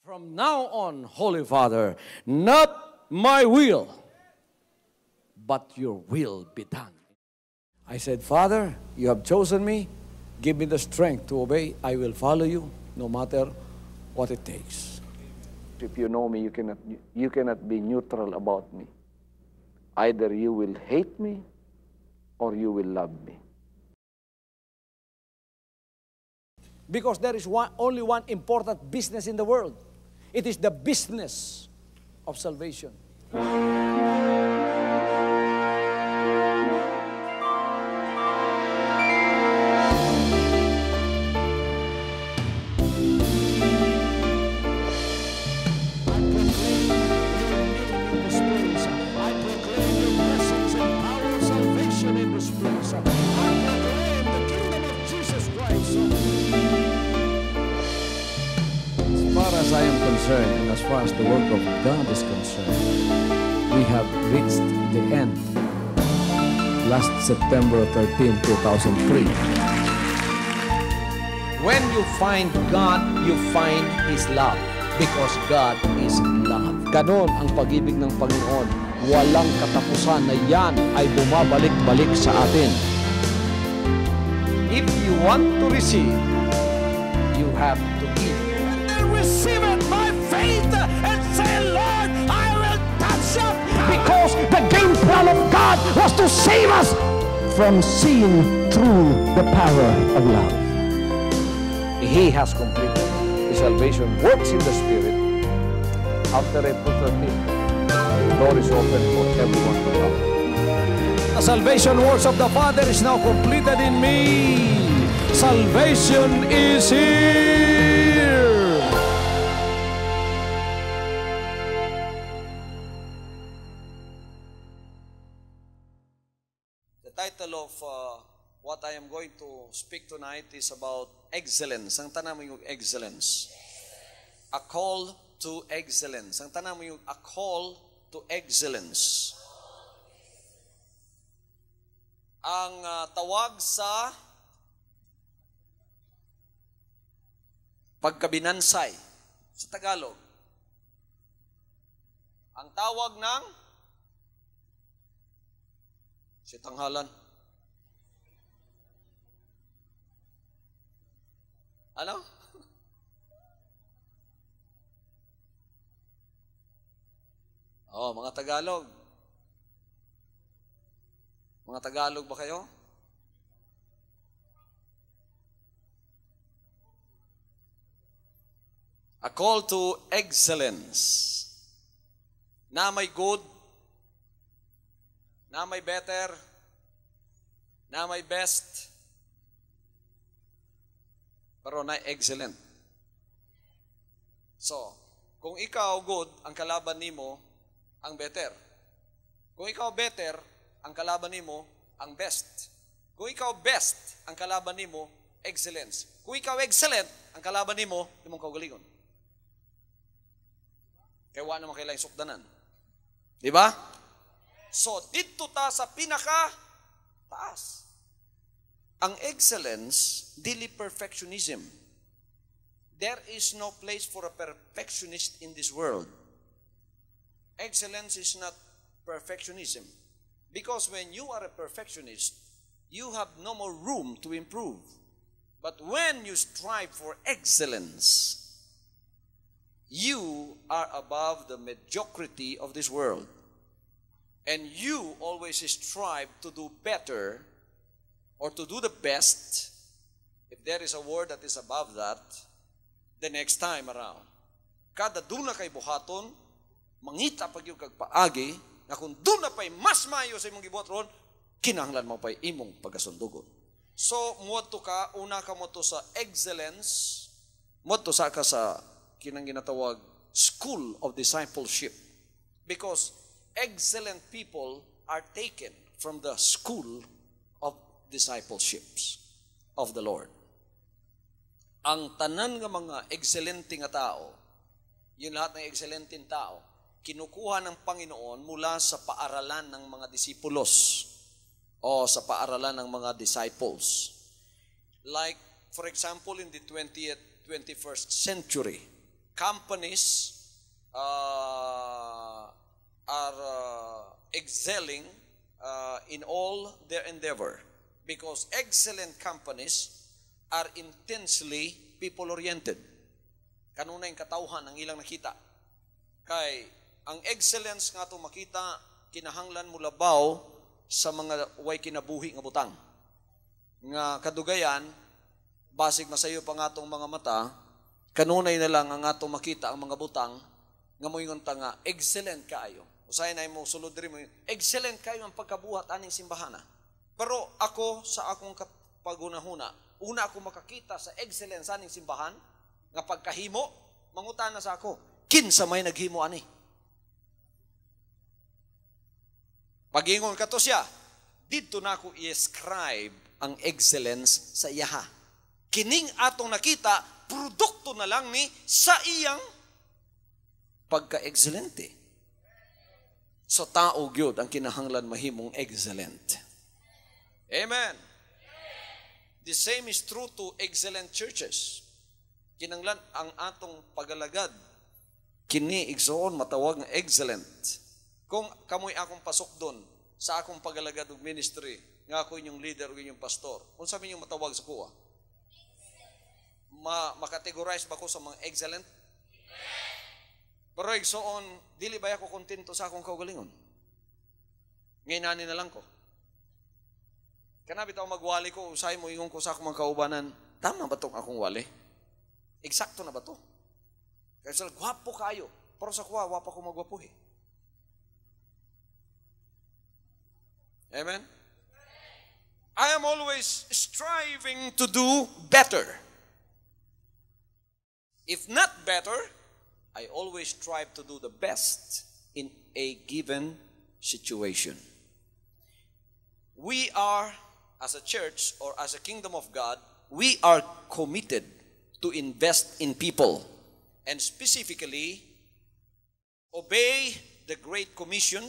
From now on, Holy Father, not my will, but your will be done. I said, Father, you have chosen me. Give me the strength to obey. I will follow you no matter what it takes. If you know me, you cannot be neutral about me. Either you will hate me or you will love me. Because there is only one important business in the world. It is the business of salvation. As I am concerned, and as far as the work of God is concerned, we have reached the end. Last September 13, 2003. When you find God, you find His love. Because God is love. Ganon ang pag-ibig ng Panginoon. Walang katapusan na yan ay bumabalik-balik sa atin. If you want to receive, you have to give. Receive it by faith and say, Lord, I will touch up. Because the game plan of God was to save us from seeing through the power of love. He has completed. His salvation works in the Spirit. After April 13th, the door is open for everyone to come. The salvation works of the Father is now completed in me. Salvation is here. The title of what I am going to speak tonight is about excellence. Ang tanong mo yung excellence. A call to excellence. Ang tanong mo yung a call to excellence. Ang tawag sa pagkabinansay sa Tagalog. Ang tawag ng tanghalan. Ano? Oh, mga Tagalog. Mga Tagalog ba kayo? A call to excellence. Na may good, na may better, na may best, pero na excellent. So, kung ikaw good, ang kalaban nimo ang better. Kung ikaw better, ang kalaban nimo ang best. Kung ikaw best, ang kalaban nimo excellence. Kung ikaw excellent, ang kalaban nimo imong kaugalingon. Kaya wala naman kailangang sukdanan. Di ba? So, dito ta sa pinaka taas. Ang excellence, dili perfectionism. There is no place for a perfectionist in this world. Excellence is not perfectionism. Because when you are a perfectionist, you have no more room to improve. But when you strive for excellence, you are above the mediocrity of this world. And you always strive to do better or to do the best. If there is a word that is above that, the next time around. Kada duna kay buhaton, mangita pag yung kagpaagi, na kung duna pa'y mas mayo sa imong gibuhat ron, kinahanglan mo pa'y imong pagasundugon. So, muadto ka, una ka mo to sa excellence, muadto sa ka sa kinang ginatawag school of discipleship. Because excellent people are taken from the school of discipleships of the Lord. Ang tanan nga mga excelente nga tao, yung lahat ng excelenteng tao, kinukuha ng Panginoon mula sa paaralan ng mga disipulos o sa paaralan ng mga disciples. Like, for example, in the 20th, 21st century, companies are excelling in all their endeavor, because excellent companies are intensely people-oriented. Kanunay katawhan ang ilang nakita. Kay ang excellence nga itong makita, kinahanglan mo labaw sa mga way kinabuhi nga butang. Nga kadugayan, basig masayo pa nga itong mga mata, kanunay na lang ang atong makita ang mga butang, nga mo yung nga, excellent kaayo. Usay na mo, sulod rin mo, excellent kayo ang pagkabuhat aning simbahana. Pero ako, sa akong pagunahuna, una ako makakita sa excellence aning simbahan, nga pagkahimo, mangutana sa ako, kinsa may naghimo ani? Pagingon ka to siya, dito na ako i-ascribe ang excellence sa iyaha. Kining atong nakita, produkto na lang ni sa iyang pagka-excellente. So tao gyud ang kinahanglan mahimong excellent. Amen. The same is true to excellent churches. Kinanglan ang atong pagalagad, kini igsoon matawag nga excellent. Kung kamoy akong pasok doon sa akong pagalagad ug ministry, nga ako inyong leader ug inyong pastor, unsa man yung matawag sa kuha? Makategorize ba ko sa mga excellent? Pero igsoon, dili ba ako kontento sa akong kaugalingon? Ngayon na lang ko. Kanabi tayo magwali ko, usay mo ingon ko sa akong mga kaubanan, tama ba itong akong wali? Eksakto na ba ito? Kasi gwapo kayo, pero sa kuha, wapa ko magwapuhi. Amen? I am always striving to do better. If not better, I always strive to do the best in a given situation. We are, as a church or as a kingdom of God, we are committed to invest in people and specifically obey the Great Commission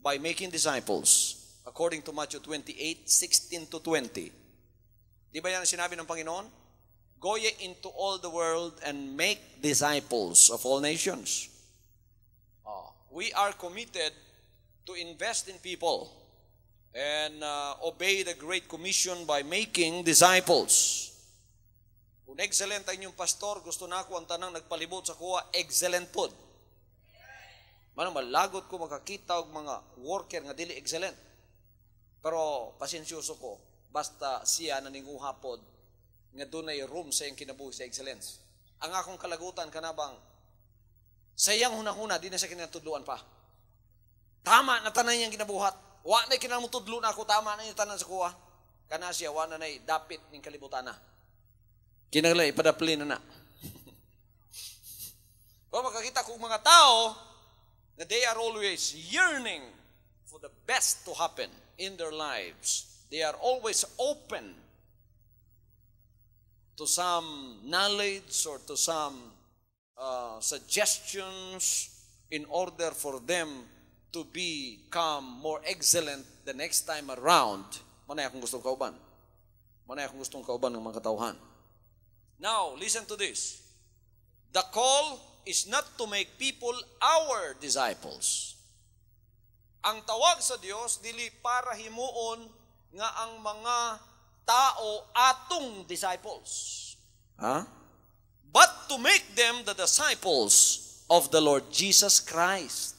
by making disciples according to Matthew 28:16-20. Di ba yan sinabi ng Panginoon? Go ye into all the world and make disciples of all nations. We are committed to invest in people and obey the Great Commission by making disciples. Kung excellent ang inyong pastor, gusto na ako ang tanang nagpalibot sa kuha, excellent po. Malagot ko makakita og mga worker nga dili excellent. Pero pasensyoso ko, basta siya naninguha pod nga dunay room sa iyang kinabuhi sa excellence. Ang akong kalagutan kanabang sa iyang hunahuna, di na siya kinatudluan pa. Tama na tanan niyang kinabuhat. Wa na kinamutudlo na ako, tama na yung tanan sa kuha. Kana siya, wa na dapit ning kalibutan na. Kinagla, ipadapli na na. Kung makakita kong mga tao na they are always yearning for the best to happen in their lives. They are always open to some knowledge or to some suggestions in order for them to become more excellent the next time around. Manay akong gustong kauban. Manay akong gustong kauban ng mga katauhan. Now, listen to this. The call is not to make people our disciples. Ang tawag sa Dios dili para himuon nga ang mga tao atong disciples. But to make them the disciples of the Lord Jesus Christ.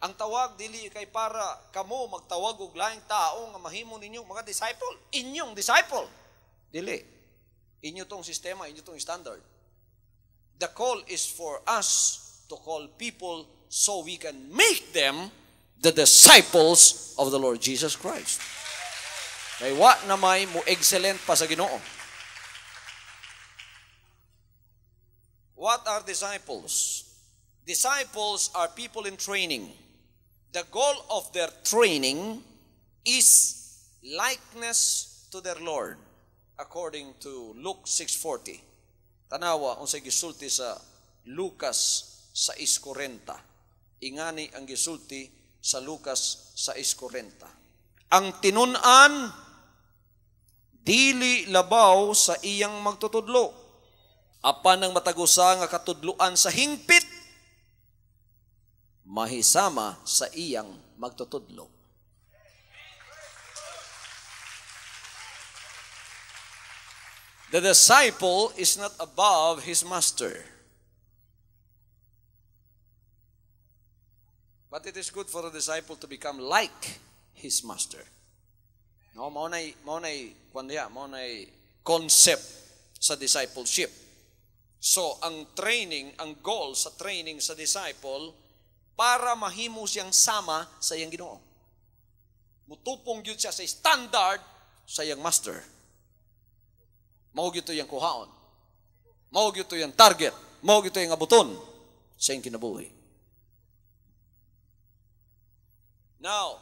Ang tawag dili kay para kamo magtawag og laing tao nga mahimo ninyong mga disciple. Inyong disciple. Dili. Inyo tong sistema, inyo tong standard. The call is for us to call people so we can make them the disciples of the Lord Jesus Christ. Kay wa na may mo excellent pa sa Ginoo. What are disciples? Disciples are people in training. The goal of their training is likeness to their Lord, according to Luke 6:40. Tanawa unsay gisulti sa Lucas 6:40. Ingani ang gisulti sa Lucas 6:40. Ang tinun-an dili labaw sa iyang magtutudlo, Apan ang matagusa nga katudluan sa hingpit, mahisama sa iyang magtutudlo. The disciple is not above his master. But it is good for a disciple to become like his master. No, maunay concept sa discipleship. So, ang training, ang goal sa training sa disciple, para mahimo siyang sama sa iyang Ginoo. Mutupong yun siya sa standard sa iyang master. Mao gyud to yang kuhaon. Mao gyud to yang target. Mao gyud to yang abuton sa iyang kinabuhi. Now,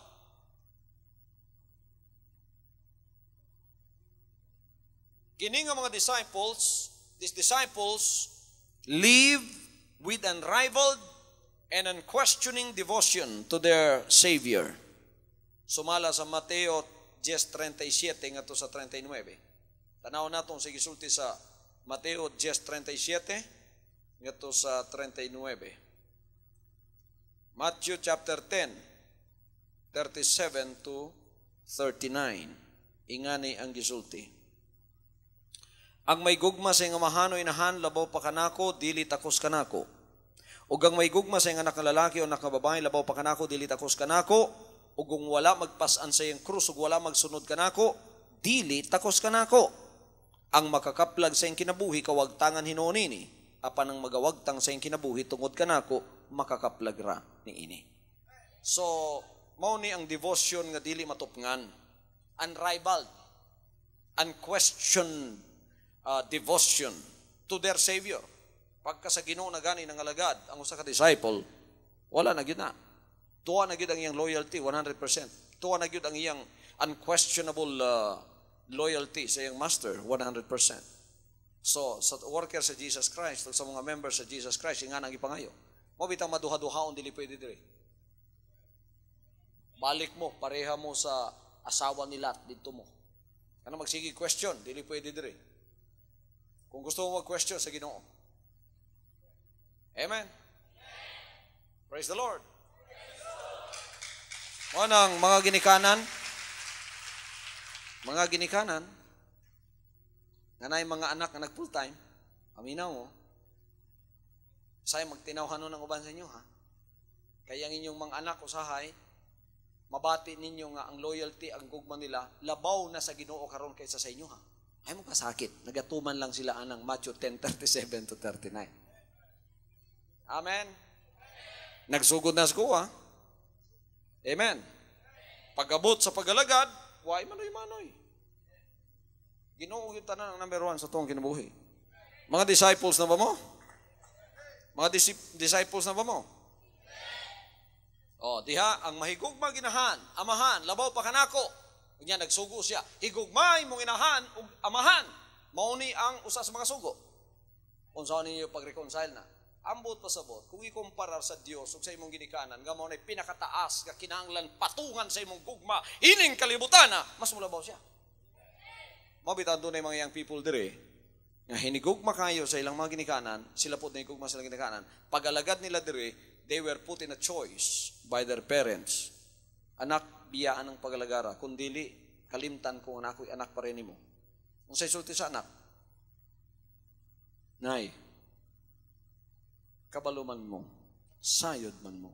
kining nga mga disciples, these disciples live with unrivaled and unquestioning devotion to their Savior. Sumala sa Mateo 10:37 ngadto sa 39. Tanaw naton sa gisulti sa Mateo 10:37 ngadto sa 39. Matthew chapter 10, 37 to 39. Ingani ang gisulti. Ang may gugma sa iyang amahanoy nahan, labaw pa kanako, dili takos kanako. Ug ang may gugma sa iyang anak na lalaki o anak na babae, labaw pa kanako, dili takos kanako. Ug kung wala magpasan sa iyang krus, ug wala magsunod kanako, dili takos kanako. Ang makakaplag sa iyang kinabuhi, kawagtangan hinuon ini. Apan ang magawagtang sa iyang kinabuhi, tungod kanako, makakaplag ra ni ini. So, mao ni ang devotion nga dili matupngan, unrivaled, unquestioned devotion to their Savior. Pagka sa Ginoo na gani ng alagad, ang usa ka disciple, wala na gyud na. Tuwa na gyud ang iyang loyalty 100%. Tuwa na gyud ang iyang unquestionable loyalty sa iyang master 100%. So sa worker sa Jesus Christ, sa mga members sa Jesus Christ, nga nang ipangayo. Mo bitang maduha-duhaon dili pwede diri. Balik mo, pareha mo sa asawa ni Lot dito mo. Ano magsige question, dili pwede dire. Kung gusto mo mag-question sa Ginoo. Amen. Praise the Lord. Manang mga ginikanan, nanay mga anak na nag-full time, aminaw mo, say magtinawhan ng uban sa inyo, ha? Kaya ang inyong mga anak usahay, mabati ninyo nga ang loyalty, ang gugma nila, labaw na sa Ginoo karon kaysa sa inyo, ha? Ay mo kasakit. Nagatuman lang sila anang Matthew 10:37 to 39. Amen. Nagsugod na ko, ha? Amen. Pag-abot sa pag-alagad, why manoy-manoy. Ginoo yung tanan ang number 1 sa tuong kinabuhi. Mga disciples na ba mo? Mga disciples na ba mo? Oh, diha ang mahigugma ginahan, amahan, labaw pa kanako. Unya nagsugo siya, higugmay mong inahan ug amahan. Mao ni ang usa sa mga sugo. Unsa ninyo pag-reconcile na? Ambot pasabot kung ikumpara sa Dios ug sa imong ginikanan, nga mao nay pinakataas nga kinahanglan patungan sa imong gugma, ining kalibutan na, mas mulabaw siya. Mabitan doon ay mga young people dire nga hinigugma kayo sa ilang mga ginikanan, sila po na higugma sa ilang ginikanan. Pag-alagad nila dire, they were put in a choice by their parents. Anak, biyaan ng pag-alagara. Kung dili, kalimtan ko na ako'y anak pa rin mo. Kung sa'y sulti sa anak, Nay, kabaluman mo, sayod man mo.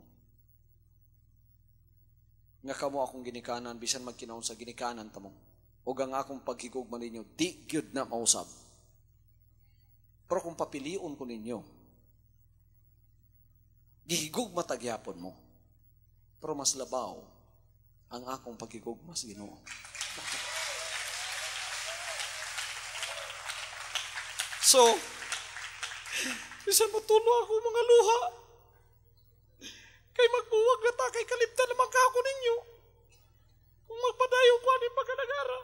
Nga kamo akong ginikanan, bisan magkinaon sa ginikanan tamo. O ang akong paghigugma ninyo, di gyud na mausab. Pero kung papiliun ko ninyo, gihigugma tagyapon mo. Pero mas labaw ang akong paghigugma sa Ginoo. So, bisan matulo ako mga luha, kay magbuwag na ta, kay kaliptan naman ka ako ninyo. Kung magpadayo pa ni pagkanagara.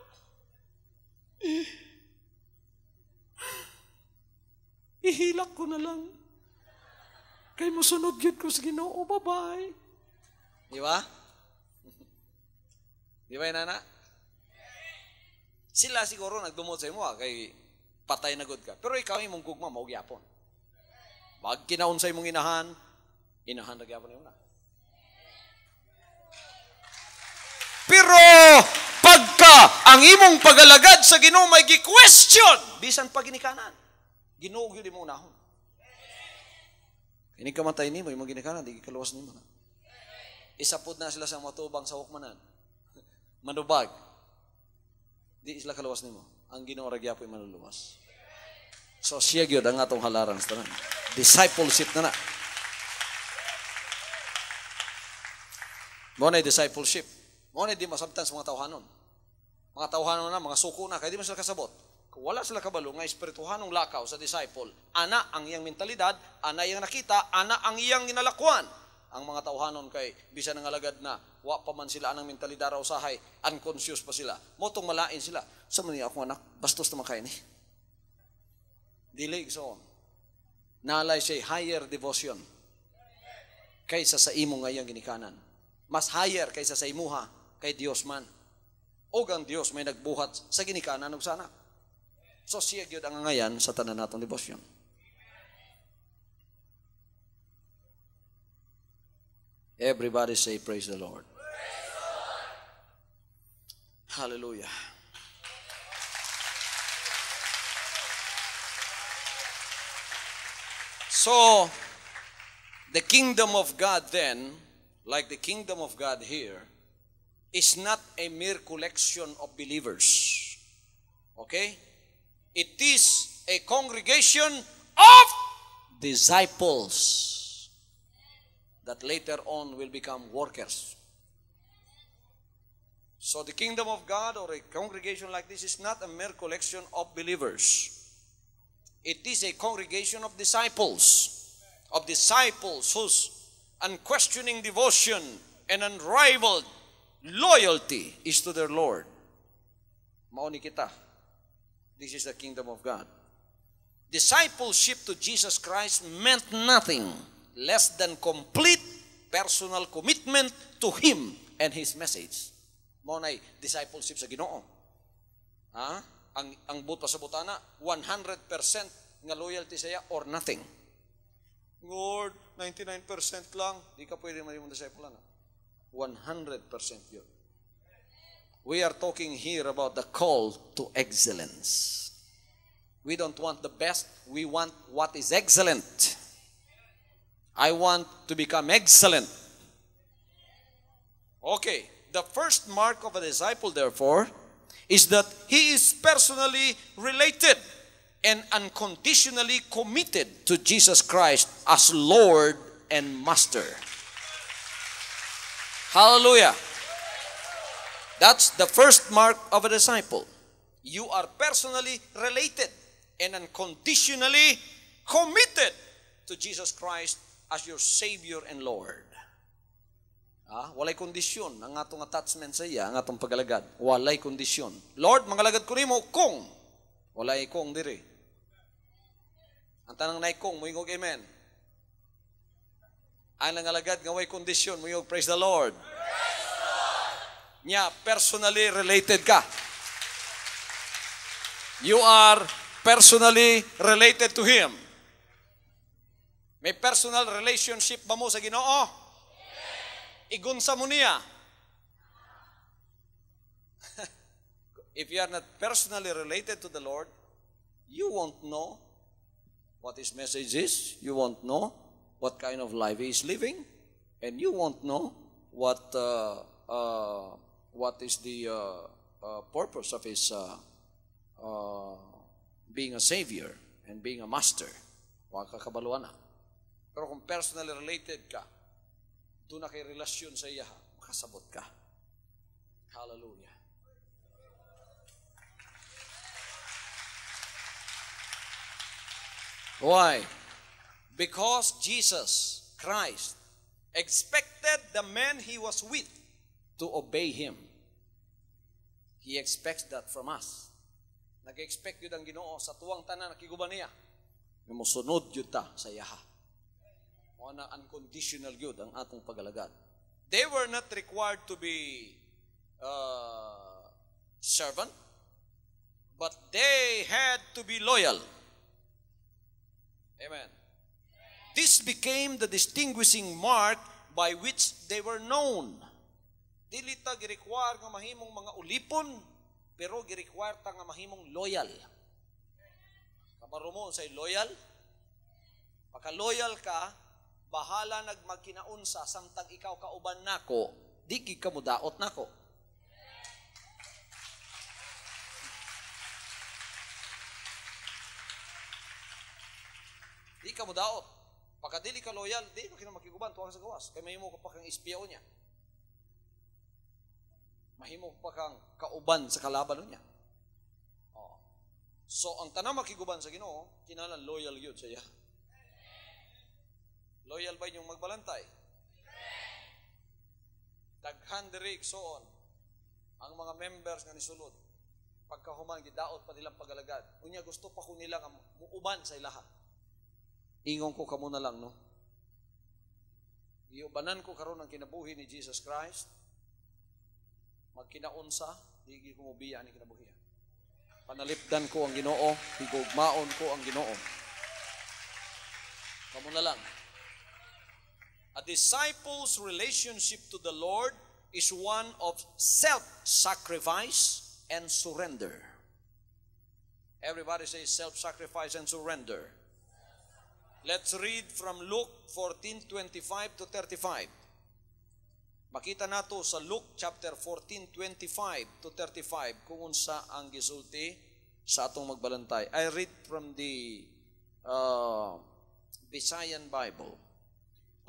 Ihilak ko na lang. Kay musunod yun ko sa Ginoo, bye-bye. Di ba? Di ba, nana? Sila siguro nagdumot sa imo, kay patay na good ka. Pero ikaw imong gugma mao gyapon. Wag kinaon sa imong inahan ra gyapon imong na. Pero pagka ang imong pagalagad sa Ginoo may gi-question, bisan pa ginikanan, Ginoo gyud imong unahon. Kini kamatay nimo imong ginikanan, di kaluwas nimo na. Isapod na sila sa matubang sa hukmanan. Manubag. Di sila kaluwas nimo. Ang Ginoo ra gyapon manuluwas. So siya gyud ang atong halaran sa tanan. Discipleship na. Mo na discipleship. Mo na di masabtan sa mga tawhanon. Mga tawhanon na, mga suko na, kaya di man sila kasabot. Kung wala sila kabalo nga espirituhanong lakaw sa disciple, ana ang iyang mentalidad, ana iyang nakita, ana ang iyang ginalakwan. Ang mga tawhanon kay bisan nga alagad na wa pa man sila anang mentalidad raw usahay, unconscious pa sila. Motong malain sila. Sa man ako anak, bastos na makain ni. Dili so. Nalay siya higher devotion kaysa sa imo nga iyang ginikanan. Mas higher kaysa sa imuha kay Dios man. O ang Dios may nagbuhat sa ginikanan ug sa anak. So siya gyud ang ngayan sa tanan natong devotion. Everybody say praise the Lord. Praise the Lord. Hallelujah. So the kingdom of God then, like the kingdom of God here, is not a mere collection of believers. Okay? It is a congregation of disciples that later on will become workers. So the kingdom of God or a congregation like this is not a mere collection of believers. It is a congregation of disciples whose unquestioning devotion and unrivaled loyalty is to their Lord. Mauni kita. This is the kingdom of God. Discipleship to Jesus Christ meant nothing less than complete personal commitment to Him and His message. Maunay discipleship sa Ginoo. Ang buta sa butana, 100% nga loyalty saya or nothing. Lord, 99% lang, di ka pwede maging disciple na. 100% yun. We are talking here about the call to excellence. We don't want the best, we want what is excellent. I want to become excellent. Okay, the first mark of a disciple, therefore, is that he is personally related and unconditionally committed to Jesus Christ as Lord and Master. Hallelujah. That's the first mark of a disciple. You are personally related and unconditionally committed to Jesus Christ as your Savior and Lord. Walay kondisyon ang atong attachment sa iya, ang atong pagalagad. Walay kondisyon. Lord, mangalagad ko nimo kung walay kung diri. Ang tanang nay kung moingog amen. Ang nangalagad nga way kondisyon moingog praise the Lord. Praise the Lord. Nya personally related ka. You are personally related to Him. May personal relationship ba mo sa Ginoo? Igunsa mo niya. If you are not personally related to the Lord, you won't know what His message is. You won't know what kind of life He is living. And you won't know what is the purpose of His being a Savior and being a Master. Huwag kakabaluan na. Pero kung personally related ka, doon na kay relasyon sa iya, makasabot ka. Hallelujah. Why? Because Jesus Christ expected the men He was with to obey Him. He expects that from us. Nag-expect yun ang Ginoo sa tuwang tanan nakiguban niya. Nga mosunod yun ta sa iyaha. O na unconditional yun ang atong pagalagad. They were not required to be servant, but they had to be loyal. Amen. This became the distinguishing mark by which they were known. Dili ta gi-require nga mahimong mga ulipon, pero gi-require ta nga mahimong loyal. Kamarumon say loyal. Pagka-loyal ka, bahala nagmagkinaunsa samtang ikaw kauban nako, di gid ka mudaot nako. Di ka mudaot. Pagka dili ka loyal, di ka kina makiguban tuwang sa gawas. Kay mahimo ka pa kang ispiyaw niya. Mahimo pa kang kauban sa kalaban niya. Oh. So ang tanang makiguban sa Ginoo, kinahanglan loyal gyud sa iya. Loyal ba inyong magbalantay? Daghan diri igsoon ang mga members nga nisulod. Pagkahuman gidaot pa nilang pagalagad. Unya gusto pa ko nila nga muuban sa ilaha. Ingon ko kamo na lang, no? Iubanan ko karon ang kinabuhi ni Jesus Christ. Magkinaunsa, di ko mubiya ni kinabuhi. Panalipdan ko ang Ginoo, higugmaon ko ang Ginoo. Kamo na lang. A disciple's relationship to the Lord is one of self-sacrifice and surrender. Everybody say self-sacrifice and surrender. Let's read from Luke 14:25 to 35. Makita nato sa Luke chapter 14:25 to 35 kung unsa ang gisulti sa atong magbalantay. I read from the Visayan Bible.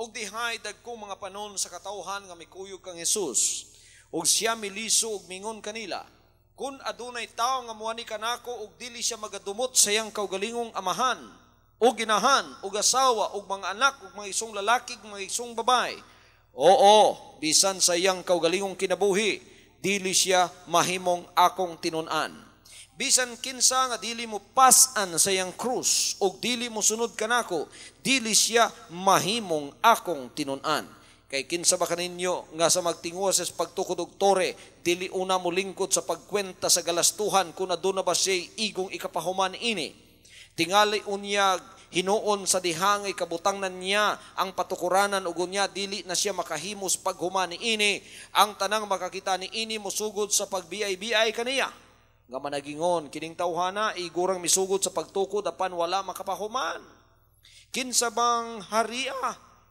Og dihay dagkong mga panon sa katawhan nga mikuyog kang Hesus, og siya miliso og mingon kanila, kun adunay tawo nga muani kanako og dili siya magadumot sa iyang kaugalingong amahan, o ginahan, o asawa, o mga anak, o mga isong lalaki, o mga isong babae. Oo, bisan sa iyang kaugalingong kinabuhi, dili siya mahimong akong tinunan. Bisan kinsa nga dili mo pasan sa iyang krus, o dili mo sunod kanako, dili siya mahimong akong tinunan. Kay kinsa ba kaninyo nga sa magtinguha sa pagtukod og tore, dili una mo lingkod sa pagkwenta sa galastuhan kung aduna ba siya igong ikapahuman ini. Tingali unyag hinuon sa dihangay kabutangnan niya ang patukuranan ug unya dili na siya makahimos paghuman ini. Ang tanang makakita ni ini musugod sa pagbiay-biay kaniya. Nga managingon kining tawhana igurang misugod sa pagtukod apan wala makapahuman. Kinsa bang haria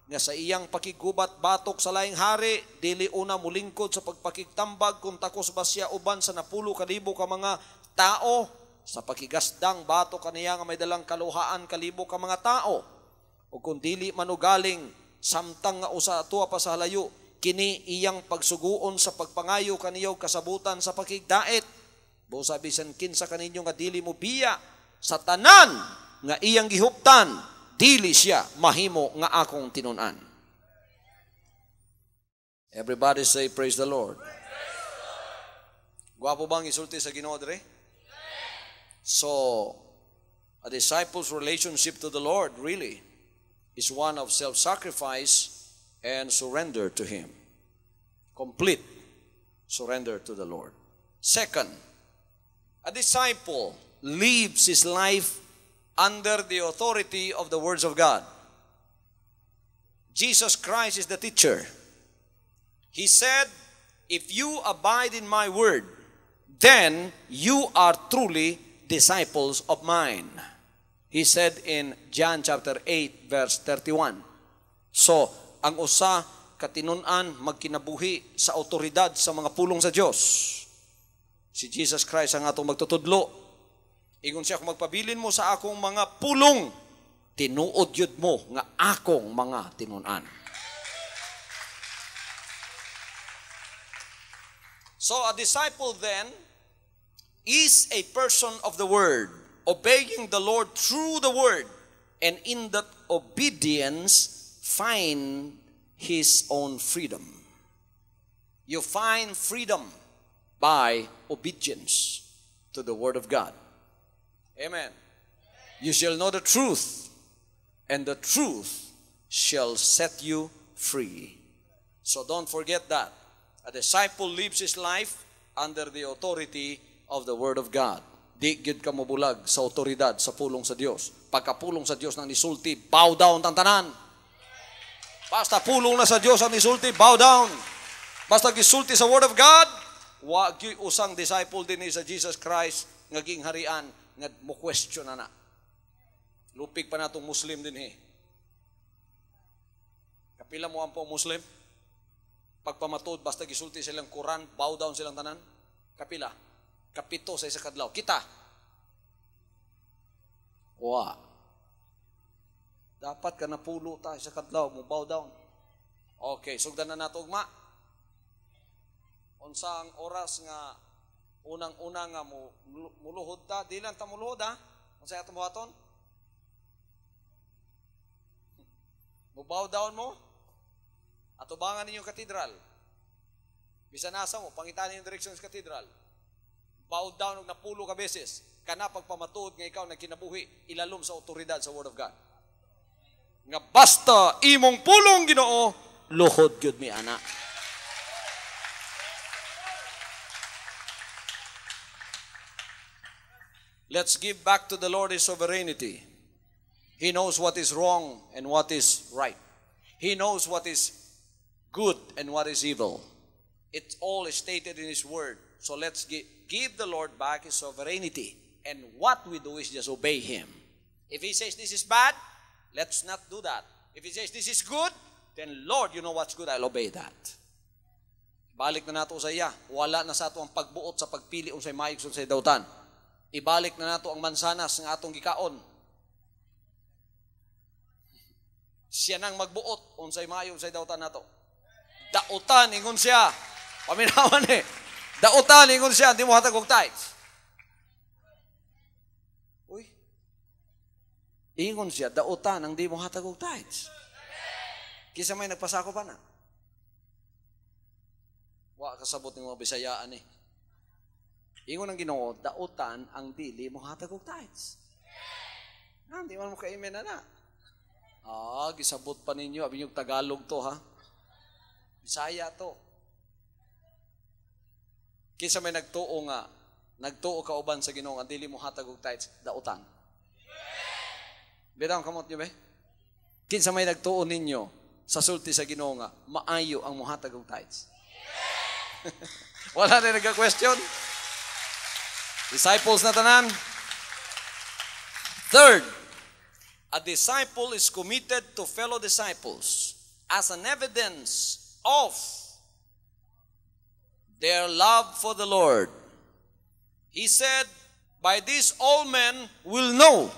nga sa iyang pakigubat batok sa laing hari dili una mulingkod sa pagpakigtambag kung takos ba siya uban sa 10,000 ka mga tao. Sa pakigasdang bato kaniya nga may dalang kaluhaan kalibo ka mga tao. O kung dili manugaling samtang nga usa tuwa pa sa halayo, kini iyang pagsuguon sa pagpangayo kaniyaw kasabutan sa pakigdait. Busa bisan kinsa kaninyo nga dili mo biya sa tanan nga iyang gihuptan, dili siya mahimo nga akong tinunan. Everybody say praise the Lord. Gwapo bang isulti sa Ginoo dire? So, a disciple's relationship to the Lord really is one of self-sacrifice and surrender to Him. Complete surrender to the Lord. Second, a disciple lives his life under the authority of the words of God. Jesus Christ is the teacher. He said, if you abide in my word, then you are truly disciples of mine. He said in John chapter 8 verse 31. So, ang usa katinunan magkinabuhi sa otoridad sa mga pulong sa Dios. Si Jesus Christ ang atong magtutudlo. Ingon siya, kung magpabilin mo sa akong mga pulong, tinuod yun mo nga akong mga tinunan. So, a disciple then is a person of the word, obeying the Lord through the word, and in that obedience find his own freedom. You find freedom by obedience to the word of God. Amen. You shall know the truth, and the truth shall set you free. So don't forget that. A disciple lives his life under the authority of the Word of God. Di gyud ka mabulag sa otoridad, sa pulong sa Dios. Pagkapulong sa Dios nang nisulti, bow down tantanan. Basta pulong na sa Dios ang nisulti, bow down. Basta gisulti sa Word of God, wa gyud usang disciple din sa Jesus Christ ngaging harian nga mo question na. Lupig pa natong Muslim din Kapila mo ang po Muslim? Pagpamatod, basta gisulti silang Quran, bow down silang tanan. Kapila? Kapito sa isa kadlaw. Kita. Wa. Dapat ka napulo ta sa kadlaw mo bow down. Okay, sugdan na nato ugma. Unsang oras nga unang-una nga muluhod ta, di lang ta muluhod ha. Unsay atong buhaton? Mo bow down mo. Atubangan ninyo katedral. Bisan nasa mo, pangitan yung direksyon sa katedral. Bow down og napulo ka beses. Kana pagpamatuod nga ikaw nagkinabuhi, ilalom sa otoridad sa Word of God. Nga basta imong pulong Ginoo, luhod gyud mi ana. Let's give back to the Lord His sovereignty. He knows what is wrong and what is right. He knows what is good and what is evil. It's all stated in His Word. So let's give the Lord back His sovereignty. And what we do is just obey Him. If He says this is bad, let's not do that. If He says this is good, then Lord, you know what's good, I'll obey that. Ibalik na nato sa iya. Wala na sa ato ang pagbuot sa pagpili unsay maayog unsay dautan. Ibalik na nato ang mansanas nga atong gikaon. Siya nang magbuot unsay maayog unsay dautan nato. Dautan ingon siya. Paminawan Dautan ingon siya, di mo hatag og tithes. Uy. Ingon siya, dautan ang di mo hatag og tithes. Kisa may nagpasako pa na. Wa kasabot ng mga Bisayaan Ingon ang Ginoo, dautan ang dili mo hatag og tithes. Di man mo ka-amen na. Gisabot pa ninyo, abi yung Tagalog to ha. Bisaya to. Kinsa may nagtuo ka uban sa Ginoo nga dili mo hatag og tithes, dautan. Bitaw kamot niyo ba? Kinsa may nagtuo ninyo sa sulti sa Ginoo nga maayo ang mohatag og tithes. Wala na nagka-question. Disciples na tanan. Third, a disciple is committed to fellow disciples as an evidence of their love for the Lord. He said, by this all men will know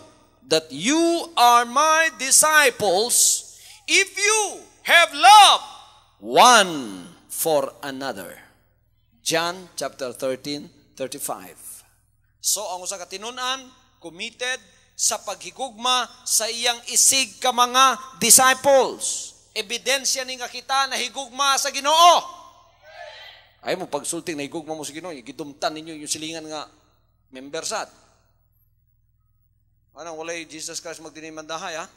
that you are my disciples if you have love one for another. John chapter 13:35. So ang usa ka tinun-an, committed sa paghigugma sa iyang isig ka mga disciples. Ebidensya ni nga kita na higugma sa Ginoo. Ay mo pagsulting na higugma mo sa Ginoo, gidumtan ninyo yung silingan nga membersat. Anong walay Jesus Christ magdinimandahay ha?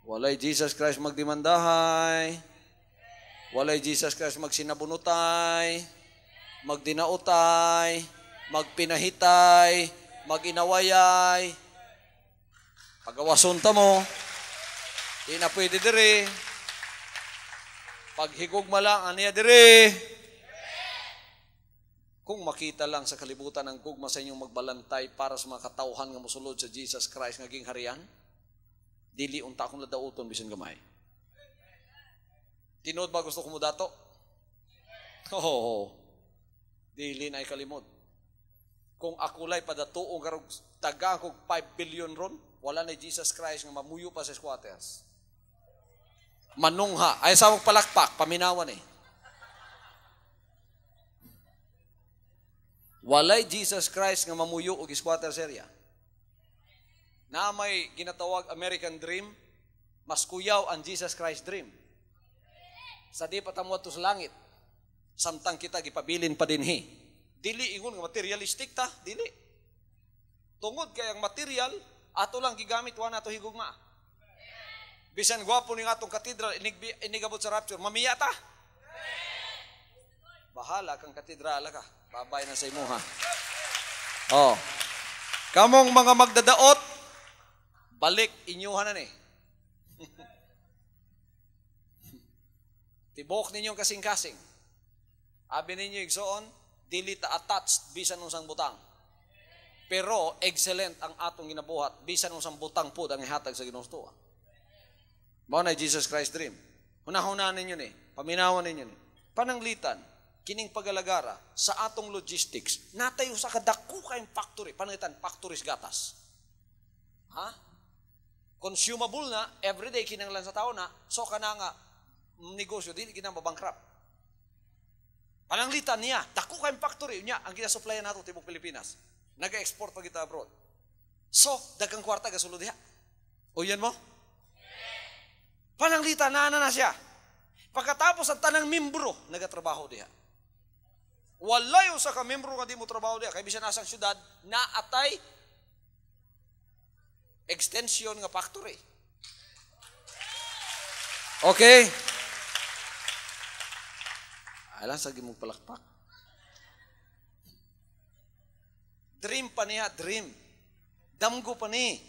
Walay Jesus Christ magdimandahay. Walay Jesus Christ magsinabunutay, magdinautay, magpinahitay, maginawayay. Pagawason ta mo, di na pwede dire. Paghigugma lang, aniya dire. Kung makita lang sa kalibutan ng gugma sa inyong magbalantay para sa mga katauhan nga mosulod sa Jesus Christ nga ging harian, dili unta akong ladauton bisan gamay. Tinod ba gusto ko mo dato? Dili na ikalimod. Kung akulay padatuong karong taga kog 5 billion ron, wala na Jesus Christ nga mamuyo pa sa squatters. Manungha, ay sa palakpak, paminawan Walay Jesus Christ nga mamuyo og squatters area. Na may ginatawag American Dream, mas kuyaw ang Jesus Christ Dream. Sa di patamuat to sa langit, samtang kita gipabilin pa dinhi. Dili ingon nga materialistic ta, dili. Tungod kay ang material, ato lang gigamit wa nato higugma. Bisan gwapo ning atong katedral inigabot sa rapture, mamiya ta. bahala kang katedrala ka. Babay na sa imuha. Oh. Kamong mga magdadaot, balik inyuhan na ni. Tibok ninyong kasing-kasing. Abi ninyo igsoon, dili ta attached bisan unsang butang. Pero excellent ang atong ginabuhat bisan unsang butang pud ang ihatag sa Ginoo. Mao na Jesus Christ dream. Hunahuna ninyo ni, paminawan ninyo ni. Pananglitan, kining pagalagara sa atong logistics, natayo sa kadako kayong factory, pananglitan, factories gatas. Ha? Consumable na, everyday kinanglan sa tao na, so kana nga, negosyo, dili kinang mabankrupt. Pananglitan niya, dako kayong factory, niya, ang ginasuplayan nato tibok Pilipinas. Nag-export pa kita abroad. So, dagang kwarta gasulod diha. O yan mo? Pananglitan na siya. Pagkatapos ang tanang membro, nagatrabaho diha. Walayo sa ka-membro nga di mo trabaho diha. Kaya bisan asang syudad, naatay extension nga factory. Okay? Alam, sagi mong palakpak. Dream pa niya, dream. Damgo pa ni.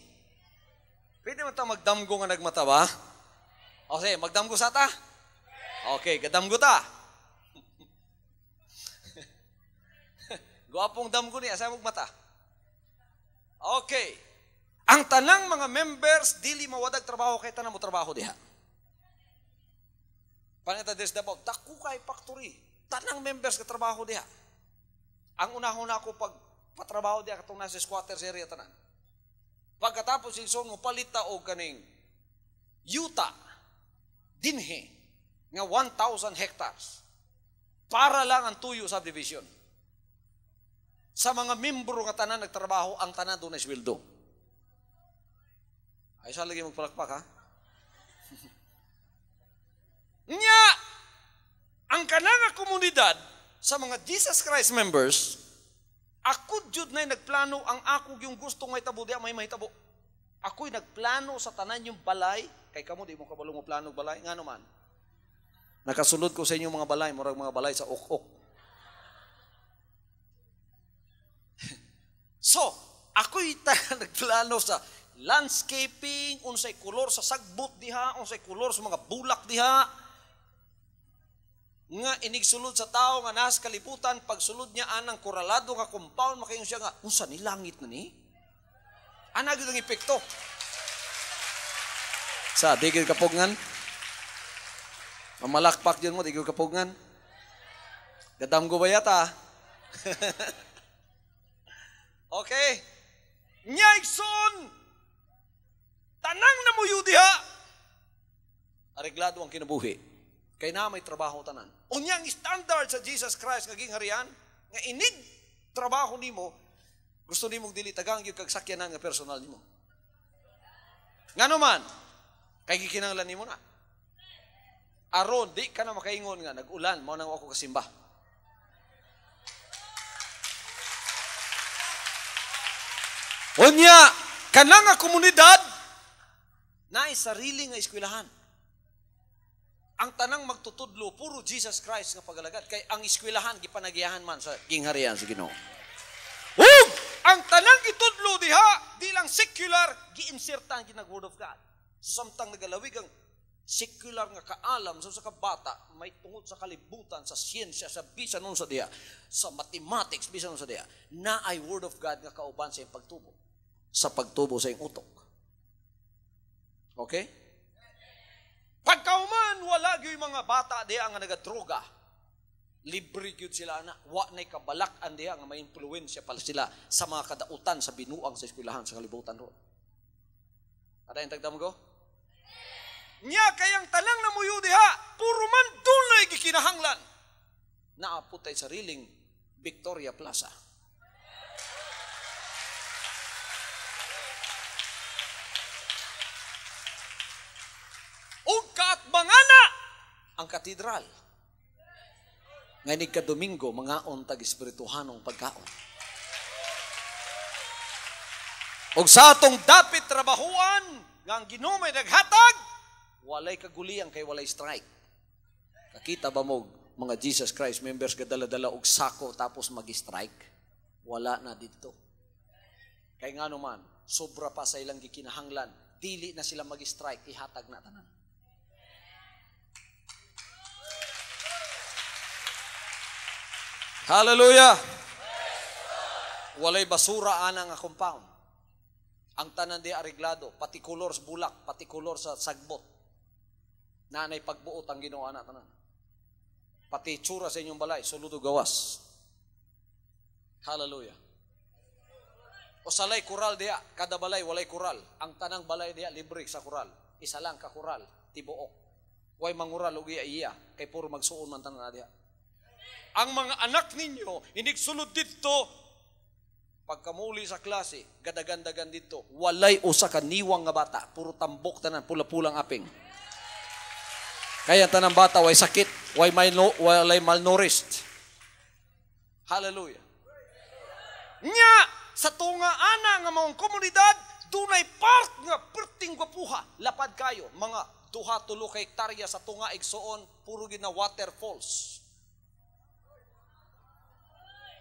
Pwede mo ito magdamgo nga nagmata ba? Okay, magdamgo sa ta? Okay, gadamgo ta. Guwapong damgo ni, asa mong mata? Okay. Ang tanang mga members, dili mawadag trabaho kay tanang mo trabaho diha. Panita this about, dako kay factory. Tanang members ka trabaho diha. Ang unahon ako pag patrabaho diha katong nasa squatters area tanan. Pagkatapos silson mo palita og kaning yuta dinhe nga 1,000 hectares para lang ang tuyo subdivision. Sa mga membro nga tanan nagtrabaho, ang tanan doon ay sweldo. Ay sa lagi magpalakpak ha. Nya, ang kanang komunidad sa mga Jesus Christ members, ako jud na nagplano ang ako yung gusto nga itabo diya may mahitabo. Ako'y nagplano sa tanan yung balay, kay kamo di mo kabalo mo plano balay, nga naman. Nakasulod ko sa inyo mga balay, murag mga balay sa ok-ok. So, ako'y nagplano sa landscaping, unsay kulor sa sagbot diha, unsay kulor sa mga bulak diha, nga inigsulod sa tao nga nas kalibutan, pagsulod niya anang koralado nga compound, makayon siya nga, unsa ni langit na ni? Ana gyud ang epekto. Sa digil kapugngan? Mamalakpak dyan mo, digil kapugngan? Gadamgo ba yata? Okay. Nya igsoon, tanang na mo yudiha, areglado ang kinabuhi. Kay na may trabaho tanan. Unyang standard sa Jesus Christ nga gingharian, nga inig trabaho nimo, gusto nimo dili tagang gyud kag sakyanan nga personal nimo. Ngano man, kay gikinahanglan nimo na. Aron di ka na makaingon nga nag-ulan mao nang ako kasimba. Unya, kanang nga komunidad na sarili nga eskwelahan. Ang tanang magtutudlo, puro Jesus Christ nga pagalagad. Kay ang eskwelahan, gipanagiyahan man sa gingharian sa Ginoo. Ang tanang gitudlo diha, di lang secular, gi-insertan ginag Word of God. So, samtang nagalawig ang secular nga kaalam sa kabata, may tungod sa kalibutan, sa siyensya, sa bisan nun sa diha, sa mathematics, bisan nun sa diha, na ay Word of God nga kauban sa iyong pagtubo. Sa pagtubo sa iyong utok. Okay? Pagkauman, wala gyud mga bata diha nga nagadroga. Libre gyud sila na. Wa nay kabalak-an diha nga may impluwensya pala sila sa mga kadautan sa binuang sa eskwelahan sa kalibutan ro. Ada yung tagdamgo? Nya kayang tanang na muyo diha, puro man dunay gikinahanglan. Naaputay sariling Victoria Plaza. O kaatbangana ang katedral. Ngayon ka Domingo, mga ontag espirituhanong pagkaon. O sa atong dapit trabahuan, nga ang Ginoo may naghatag, walay kaguliang kay walay strike. Kakita ba mo mga Jesus Christ members gadala-dala og sako tapos mag-strike. Wala na dito. Kay nga naman, sobra pa sa ilang gikinahanglan, dili na sila mag-strike, ihatag na tanan. Hallelujah! Walay basura ana nga compound. Ang tanan di areglado, pati kolor sa bulak, pati kolor sa sagbot. Nanay pagbuot ang Ginoo ana tanan. Pati tsura sa inyong balay, suludo gawas. Hallelujah. O salay kural diya, kada balay walay kural. Ang tanang balay diya libre sa kural. Isa lang ka kural, tibuok. Way mangural og iya kay puro magsuon man tanan diya. Ang mga anak ninyo inigsulod dito pagkamuli sa klase, gadagandagan dito. Walay usa ka niwang nga bata, puro tambok tanan, pula-pulang aping. Kaya tanang bata way sakit, walay malnourished. Hallelujah. Nya sa tunga ana nga maong komunidad dunay part nga perting gwapuha lapad kayo mga 2-3 ka hektarya sa tunga igsoon puro gid na waterfalls.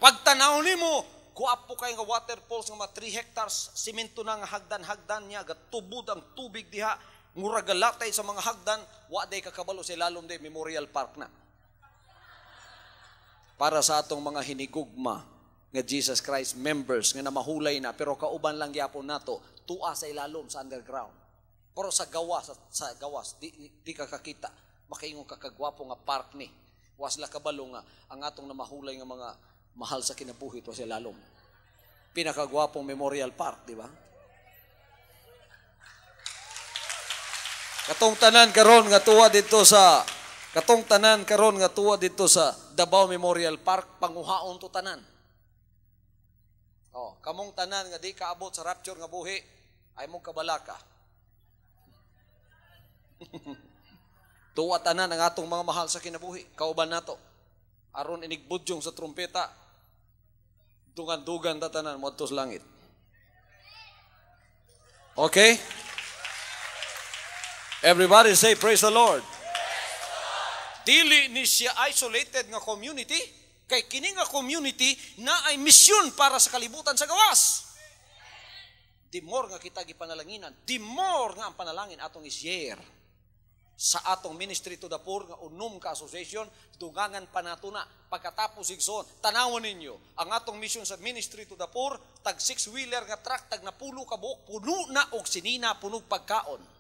Pagtanaw nimo guwapo kay nga waterfalls nga mga 3 hectares semento na nga hagdan niya gatubod ang tubig diha ngura galatay sa mga hagdan wa day kakabalo sa ilalom day Memorial Park na. Para sa atong mga hinigugma nga Jesus Christ members nga namahulay na pero kauban lang gyapon nato tua sa ilalom sa underground. Pero sa gawas di ka kakita makaingon ka kagwapo nga park ni. Wasla kabalo nga ang atong namahulay nga mga mahal sa kinabuhi to sa ilalom. Pinakagwapong Memorial Park, di ba? Katong tanan karon nga tuwa dito sa Davao Memorial Park panguhaon to tanan. Oh, kamong tanan nga di kaabot sa rapture nga buhi, ay mong kabalaka. Tuwa tanan ang atong mga mahal sa kinabuhi, kauban nato. Aron inigbudyong sa trumpeta, dugan-dugan tatanan mo sa langit. Okay? Everybody say praise the Lord. Dili ni siya isolated nga community. Kay kini nga community na ay misyon para sa kalibutan sa gawas. Di more nga kita gipanalanginan, di more nga ang panalangin atong i-share sa atong ministry to the poor nga unom ka association, dugangan pa nato na pagkatapos igsoon. Tanawon ninyo, ang atong mission sa ministry to the poor, tag 6-wheeler nga truck, tag napulo ka buok, puno na og sinina, punog pagkaon.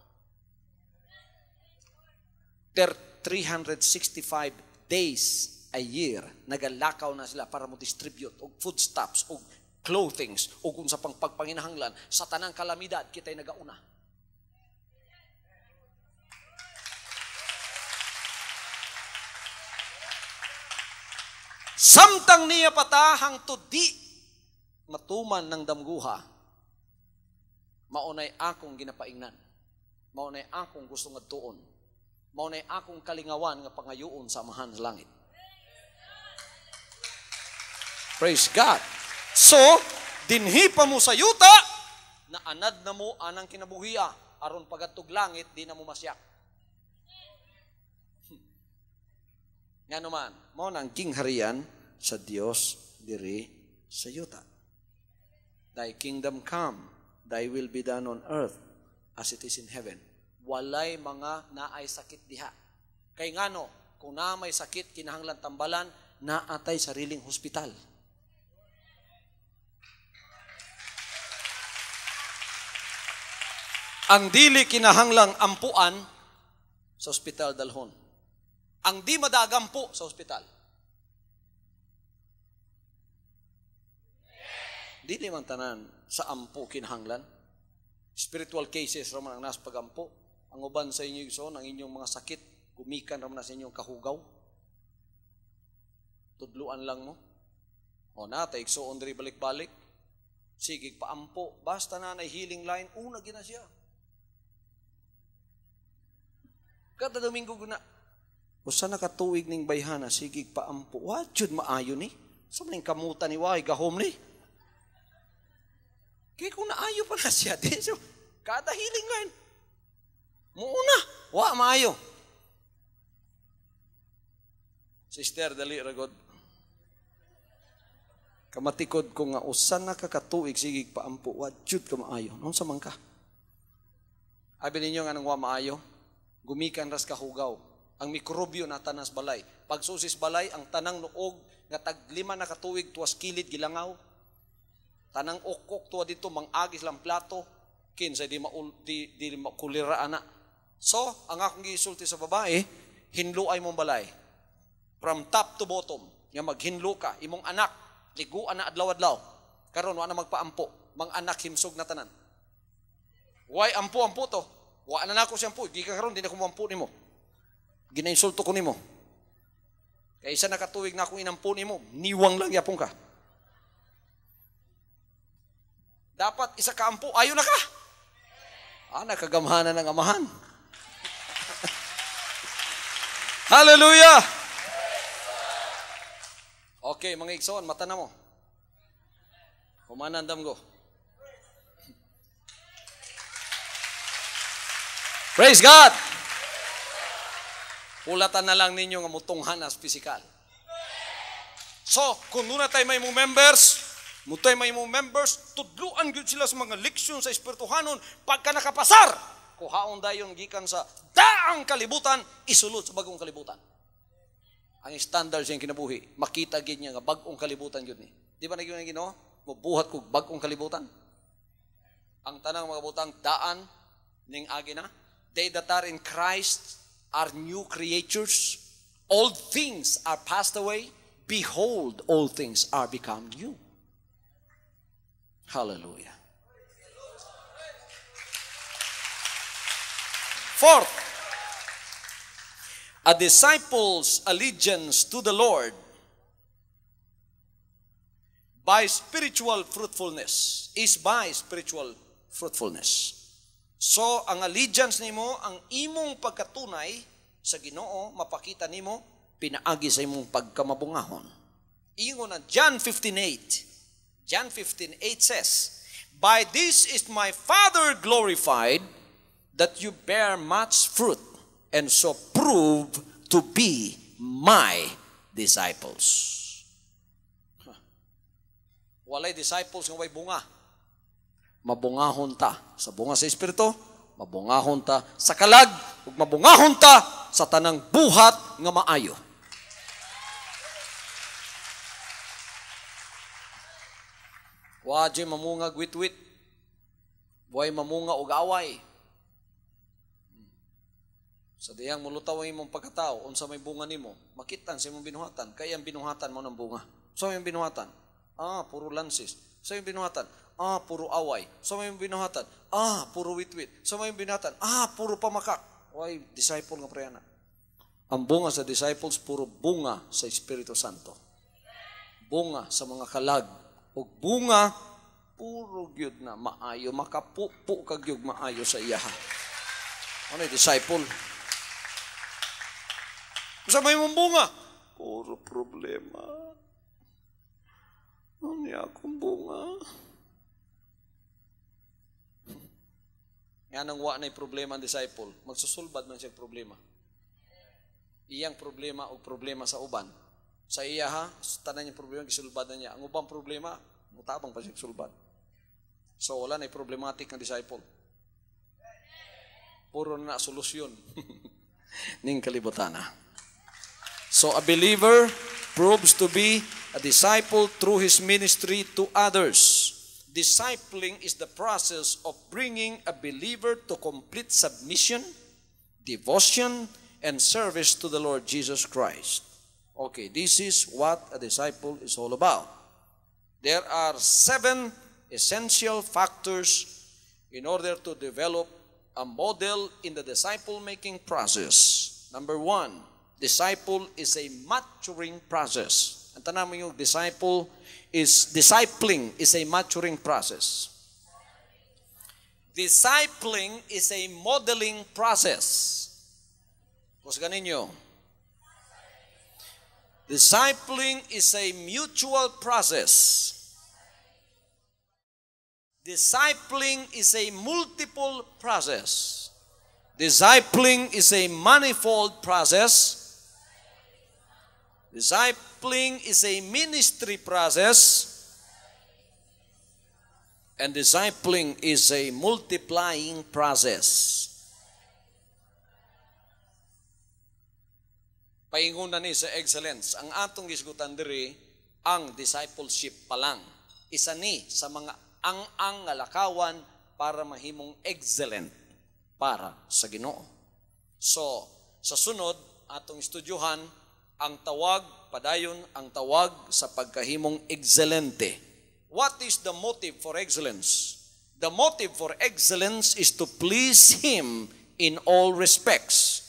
365 days a year, nagalakaw na sila para mo distribute og foodstuffs, og clothings, og kung sa pagpanginahanglan, sa tanang kalamidad, kita'y nagauna. Samtang niya patahang to di matuman ng damguha, maunay akong ginapaingnan, maunay akong gusto nga tuon, maunay akong kalingawan nga pangayoon sa amahan sa langit. Praise God. So, dinhi pa mo sa yuta, na anad na mo anang kinabuhiya, aron pagatog langit, di na mo masyak. Nga naman, mo nang kingharian sa Dios diri sa yuta. Thy kingdom come, thy will be done on earth as it is in heaven. Walay mga naay sakit diha. Kay ngano, kung na may sakit, kinahanglan tambalan, naatay sariling hospital. Ang dili kinahanglang ampuan sa ospital dalhon. Ang di madagampo sa ospital. Dili man tanan sa ampo kinahanglan. Spiritual cases raman ang nas pagampo. Ang uban sa inyo igsoon, ang inyong mga sakit, gumikan raman na sa inyong kahugaw. Tudluan lang mo. O na, taigsoon diri balik-balik. Sige, paampo. Basta na healing line, una gina siya. Kada Domingo guna, usa nakatuig ning bayhana, sige paampo. Wa jud maayo ni. Sa maning kamutan ni way gahom ni. Kaya kung naayo pa na siya din, so, kada healing line, muuna, wa maayo. Sister, dali ragod. Kamatikod ko nga, usan na kakatuig, sige paampo, wadyod ka maayo. Noon sa man ka? Abi ninyo nga nang wa maayo, gumikan ras kahugaw. Ang mikrobyo na tanas balay. Pag susis balay, ang tanang nuog, nga tag 5 na katuig, tuwas kilid, gilangaw. Tanang okok, tuwa dito, mangagis lang plato, kinsa di makulira ana. So, ang akong gisulti sa babae, hinluay mong balay. From top to bottom, nga maghinlo ka, imong anak, liguan na adlaw-adlaw. Karon wa na magpaampo, mang anak himsog na tanan. Why ampo to? Wa na nako siyang ampo, di ka karon di na ko mampo nimo. Ginainsulto ko nimo. Kaya isa nakatuig na akong inampo nimo, niwang lang yapon ka. Dapat isa ka ampo, ayo na ka. Nakagamahanan ng amahan. Hallelujah! Okay, mga igsoon, mata na mo. Humanandam ko. Praise God! Ulatan na lang ninyo nga mutunghan as physical. So, kung muna tayo may mga members, tudluan gyud sila sa mga leksyon sa espirituhanon, pagka nakapasar, kuhaon dayon gikan sa daang kalibutan, isulod sa bagong kalibutan. Ang standard siyang kinabuhi, makita gid niya nga bagong kalibutan gyud ni. Di ba nagyo nga Ginoo? Mabuhat ko bagong kalibutan. Ang tanang mga butang daan ning agi na, they that are in Christ are new creatures. Old things are passed away. Behold, all things are become new. Hallelujah. Fourth, a disciple's allegiance to the Lord by spiritual fruitfulness is by spiritual fruitfulness. So, ang allegiance nimo, ang imong pagkatunay sa Ginoo, mapakita nimo, pinaagi sa imong pagkamabungahon. Ingon na John 15:8. John 15:8 says, "By this is my Father glorified, that you bear much fruit, and so prove to be my disciples." Walay disciples nga way bunga. Mabungahon ta sa bunga sa Espiritu, mabungahon ta sa kalag, ug mabungahon ta sa tanang buhat nga maayo. Wa jay mamunga wit-wit. Way mamunga og away. Sa diyang mulutaw ang imong pagkatao, unsa may bunga nimo, makitan sa imong binuhatan. Kaya ang binuhatan mo ng bunga. So may binuhatan, puro lansis. So may binuhatan, puro away. So may binuhatan, puro wit-wit. So may binuhatan, puro pamakak. Way disciple nga preyana. Ang bunga sa disciples, puro bunga sa Espiritu Santo. Bunga sa mga kalag. O bunga, puro gyud na maayo. Makapupo ka gyud maayo sa iyaha. Ano yung disciple? Sa may mong bunga, puro problema. Ano akong bunga? Yan ang wa na problema ang disciple. Magsusulbad man siya problema. Iyang problema o problema sa uban. Sa iya tanan yung problema, gisulbad na niya. Ang ubang problema, mutabang pa siya sulbad. So wala na problematic ng disciple. Puro na solusyon ning kalibutan na. So a believer proves to be a disciple through his ministry to others. Discipling is the process of bringing a believer to complete submission, devotion, and service to the Lord Jesus Christ. Okay, this is what a disciple is all about. There are 7 essential factors in order to develop a model in the disciple-making process. Number 1, disciple is a maturing process. Ang tanong mo yung discipling is a maturing process. Discipling is a modeling process. Kusganin nyo. Discipling is a mutual process. Discipling is a multiple process. Discipling is a manifold process. Discipling is a ministry process, and discipling is a multiplying process. Paingunan ni sa excellence. Ang atong gisgutan diri, ang discipleship pa lang. Isa ni sa mga ang ngalakawan para mahimong excellent para sa Ginoo. So, sa sunod, atong estudyuhan, ang tawag, padayon, ang tawag sa pagkahimong excelente. What is the motive for excellence? The motive for excellence is to please Him in all respects.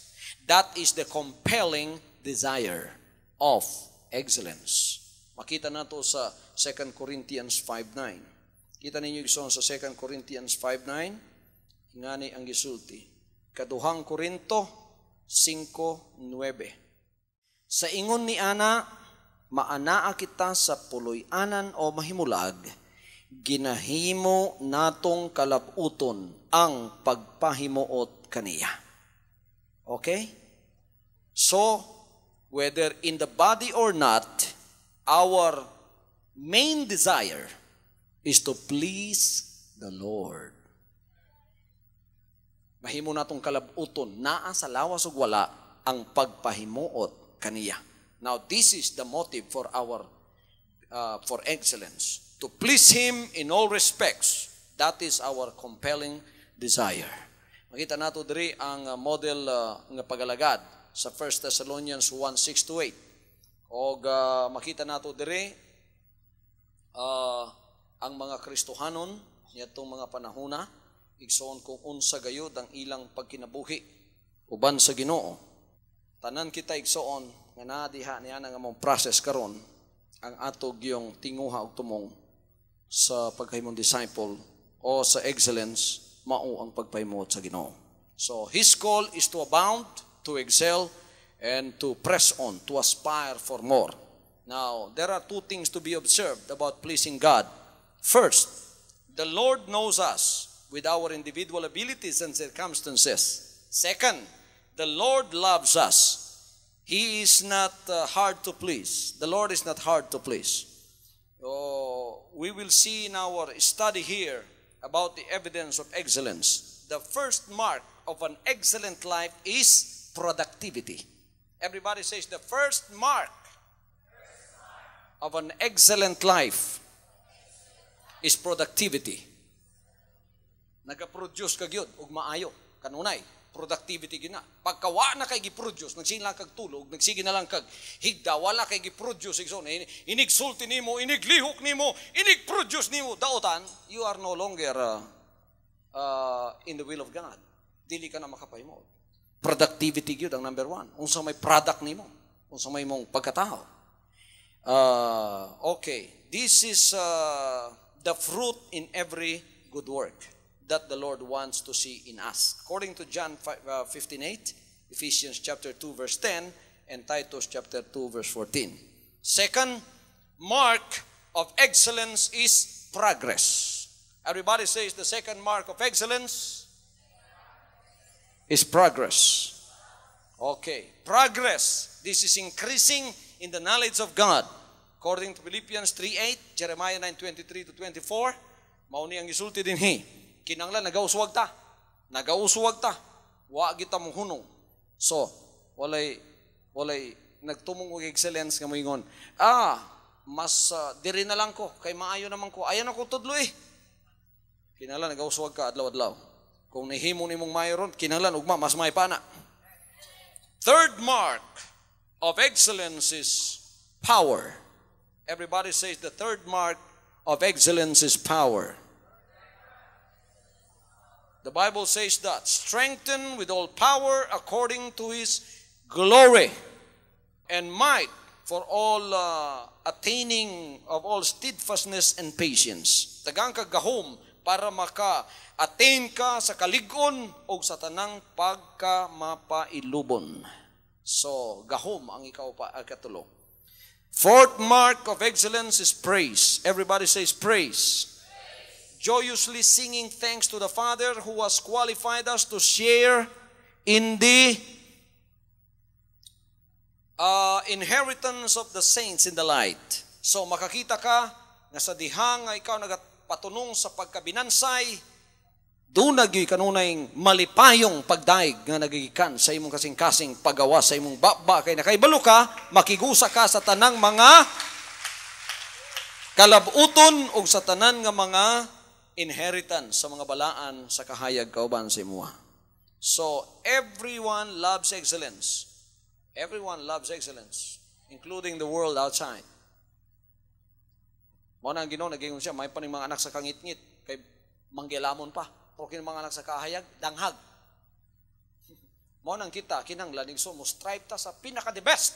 That is the compelling desire of excellence. Makita nato sa 2 Corinthians 5:9. Kita ninyo gison sa 2 Corinthians 5:9, ingani ang gisulti. Kaduhang Korinto 5:9. Sa ingon ni ana, maanaa kita sa puloy-anan o mahimulag, ginahimo natong kalabuton ang pagpahimuot kaniya. Okay? So, whether in the body or not, our main desire is to please the Lord. Mahimo natong kalabuton, naa sa lawas ug wala ang pagpahimuot kaniya. Now, this is the motive for our for excellence. To please Him in all respects. That is our compelling desire. Makita nato diri ang model nga pagalagad sa 1 Thessalonians 1:6-8. Og makita nato diri ang mga Kristohanon nitong mga panahona, igsoon kung unsa gayud ang ilang pagkinabuhi uban sa Ginoo. Tanan kita igsoon nga naa diha niya nga mong process karon ang atog yung tinguha og tumong sa pagkahimong disciple o sa excellence mao ang pagpahimuot sa Ginoo. So His call is to abound, to excel, and to press on, to aspire for more. Now, there are two things to be observed about pleasing God. First, the Lord knows us with our individual abilities and circumstances. Second, the Lord loves us. He is not hard to please. The Lord is not hard to please. We will see in our study here about the evidence of excellence. The first mark of an excellent life is productivity. Everybody says the first mark of an excellent life is productivity. Nagaproduce ka gyud ug maayo kanunay productivity gina. Pagkawa na kay gi-produce, nagsige lang kag tulog, nagsige na lang kag higda, wala kay gi-produce igsoon. Inigsulti nimo, iniglihok nimo, inig-produce nimo daotan, you are no longer in the will of God. Dili ka na makapahimo. Productivity gyud ang number one. Unsa may product nimo, unsa may mong pagkatao. Okay, this is the fruit in every good work that the Lord wants to see in us. According to John 15:8, Ephesians chapter 2 verse 10, and Titus chapter 2 verse 14. Second mark of excellence is progress. Everybody says the second mark of excellence is progress. Okay, progress. This is increasing in the knowledge of God. According to Philippians 3:8, Jeremiah 9:23-24, mao ni ang gisulti dinhi. Kinanglan nagauswag ta. Wa kita mong hunong. So, walay nagtumong og excellence nga moingon. Mas diri na lang ko kay maayo naman ko. Ayan ako tudlo eh. Kinanglan nagauswag ka adlaw-adlaw. Kung nihimo nimong mayroon, kinanglan ugma mas may pana. Third mark of excellence is power. Everybody says the third mark of excellence is power. The Bible says that, strengthened with all power according to His glory and might for all attaining of all steadfastness and patience. Tagang kagahom para maka-attain ka sa kalig-on o sa tanang pagka-mapailubon. So, gahom ang ikaw pa katulo. Fourth mark of excellence is praise. Everybody says praise. Joyously singing thanks to the Father who has qualified us to share in the inheritance of the saints in the light. So makakita ka nga sa diha nga ikaw nagapatunong sa pagkabinansay, doon nagyoy kanunay malipayong pagdaig nga nagigikan sa imong kasing-kasing paggawa sa imong baba, kay nakaibalo ka, makigusa ka sa tanang mga kalabuton o sa tanan nga mga inheritance sa mga balaan sa kahayag kauban sa imuha. So everyone loves excellence. Everyone loves excellence, including the world outside. Mo na ang Ginoo nagingon siya, may pa ning mga anak sa kangit-ngit kay manggilamon pa. Pero kin mga anak sa kahayag danghag. Mo nang kita kinahanglan ning mo strive ta sa pinaka the best.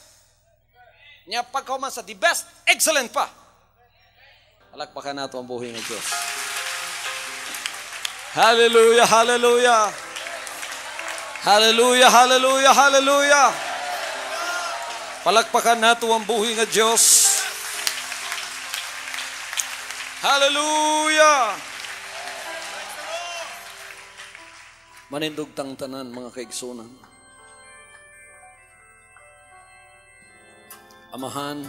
Nya pagkauman sa the best, excellent pa. Palakpakan nato ang buhay ng Diyos. Hallelujah, hallelujah. Hallelujah, hallelujah, hallelujah. Palakpakan nato ang buhay ng Diyos. Hallelujah. Manindugtang tanan mga kaigsunan. Amahan,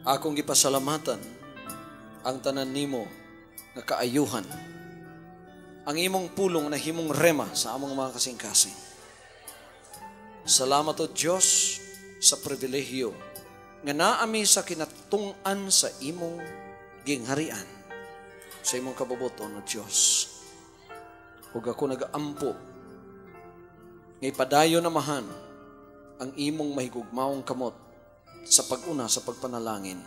akong gipasalamatan ang tanan nimo nga kaayuhan. Ang imong pulong na himong rema sa among mga kasing-kasing. Salamat o Diyos sa pribilehyo nga naami sa kinatungan sa imong gingharian sa imong kabubuton o Diyos. Ug ako nagaampo nga ipadayon namahan ang imong mahigugmaong kamot sa pag-una sa pagpanalangin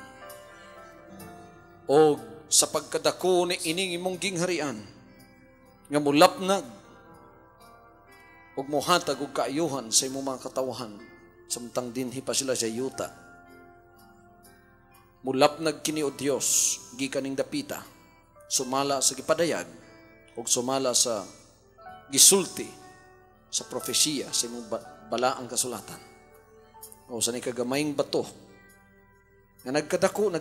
o sa pagkadako ni ining imong gingharian nga mulapnag ug mohatag og kaayuhan sa imong mga katawahan samtang dinhi pa sila sa yuta. Mulapnag kini o Dios gikaning dapita, sumala sa gipadayag ug sumala sa gisulti sa propesiya sa imong balaang kasulatan. O sa ni kagamayng bato nga nagkadako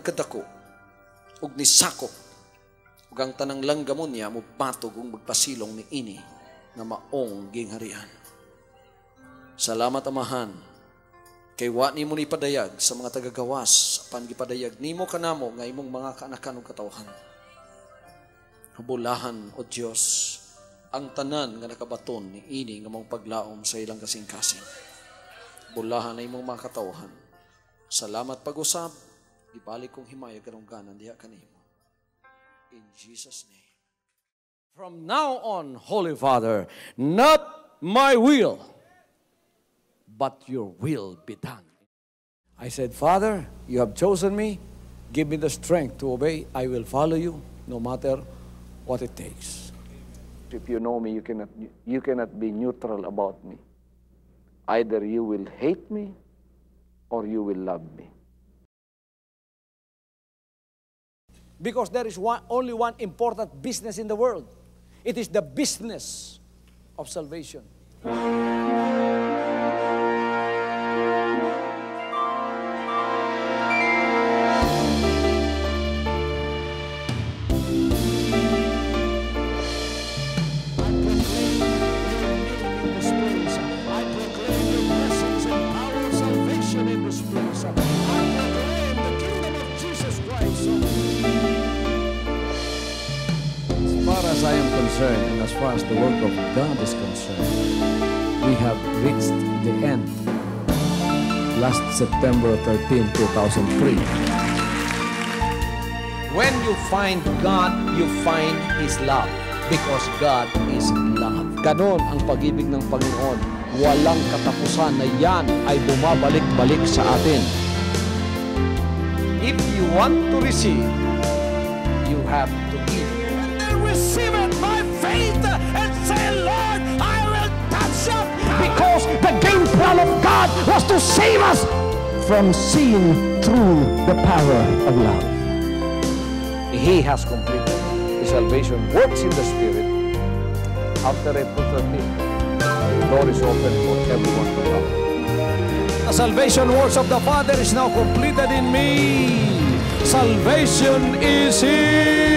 ug nisakop ug ang tanang langgamon niya mo patog ug magpasilong ni ini nga maong gingharian. Salamat amahan kay wa nimo ni padayag sa mga tagagawas apan gipadayag nimo kanamo nga imong mga kaanakan ug katawahan. Habulahan o Dios ang tanan nga nakabaton ni ini nga mong paglaom sa ilang kasing-kasing. Bulahan na imong mga katawahan. Salamat pag-usab, ibalik kong himaya karong ganan diha kanimo. In Jesus' name. From now on, Holy Father, not my will, but your will be done. I said, Father, you have chosen me. Give me the strength to obey. I will follow you no matter what it takes. If you know me, you cannot be neutral about me. Either you will hate me or you will love me. Because there is only one important business in the world. It is the business of salvation. As I am concerned, and as far as the work of God is concerned, we have reached the end. Last September 13, 2003. When you find God, you find His love. Because God is love. Ganon ang pag-ibig ng Panginoon. Walang katapusan na yan ay bumabalik-balik sa atin. If you want to receive, you have to give. Receive it by faith and say, Lord, I will touch up. Because the game plan of God was to save us from sin through the power of love. He has completed His salvation works in the Spirit. After April 13, the door is open for everyone to come. The salvation works of the Father is now completed in me. Salvation is here.